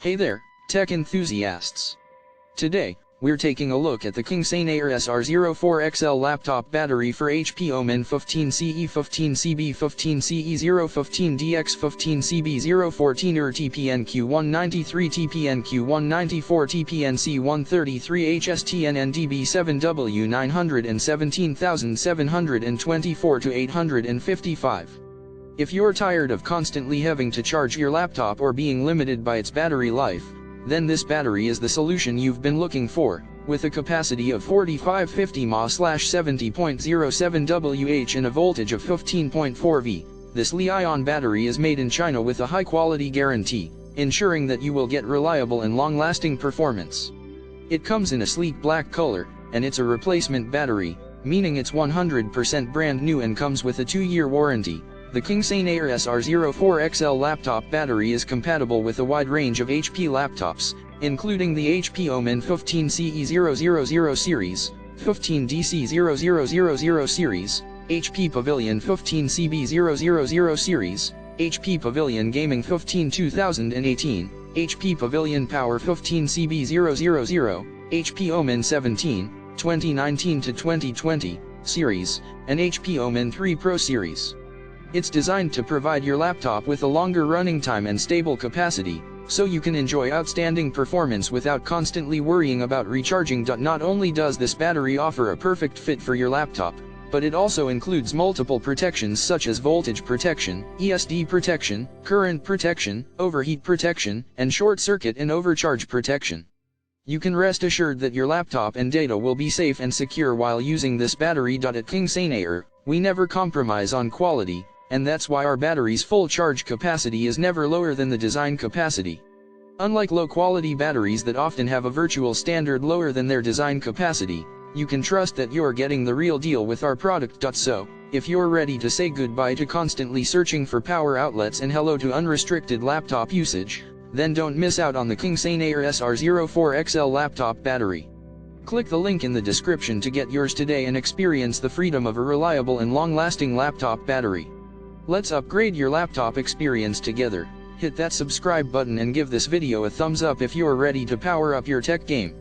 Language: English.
Hey there, tech enthusiasts! Today, we're taking a look at the KingSener SR04XL laptop battery for HP OMEN 15CE 15CB 15CE015 DX 15CB014 TPNQ193 TPNQ194 TPNC133 HSTN DB7W917724 to 855. If you're tired of constantly having to charge your laptop or being limited by its battery life, then this battery is the solution you've been looking for. With a capacity of 4550 mAh/70.07 Wh and a voltage of 15.4 V, this Li-ion battery is made in China with a high-quality guarantee, ensuring that you will get reliable and long-lasting performance. It comes in a sleek black color, and it's a replacement battery, meaning it's 100% brand new and comes with a 2-year warranty. The KingSener SR04XL laptop battery is compatible with a wide range of HP laptops, including the HP OMEN 15CE000 series, 15DC0000 series, HP Pavilion 15CB000 series, HP Pavilion Gaming 15 2018, HP Pavilion Power 15CB000, HP OMEN 17, 2019 to 2020 series, and HP OMEN 3 Pro series. It's designed to provide your laptop with a longer running time and stable capacity, so you can enjoy outstanding performance without constantly worrying about recharging. Not only does this battery offer a perfect fit for your laptop, but it also includes multiple protections such as voltage protection, ESD protection, current protection, overheat protection, and short circuit and overcharge protection. You can rest assured that your laptop and data will be safe and secure while using this battery. At KingSener, we never compromise on quality, and that's why our battery's full charge capacity is never lower than the design capacity. Unlike low-quality batteries that often have a virtual standard lower than their design capacity, you can trust that you're getting the real deal with our product. So, if you're ready to say goodbye to constantly searching for power outlets and hello to unrestricted laptop usage, then don't miss out on the KingSener SR04XL laptop battery. Click the link in the description to get yours today and experience the freedom of a reliable and long-lasting laptop battery. Let's upgrade your laptop experience together. Hit that subscribe button and give this video a thumbs up if you're ready to power up your tech game.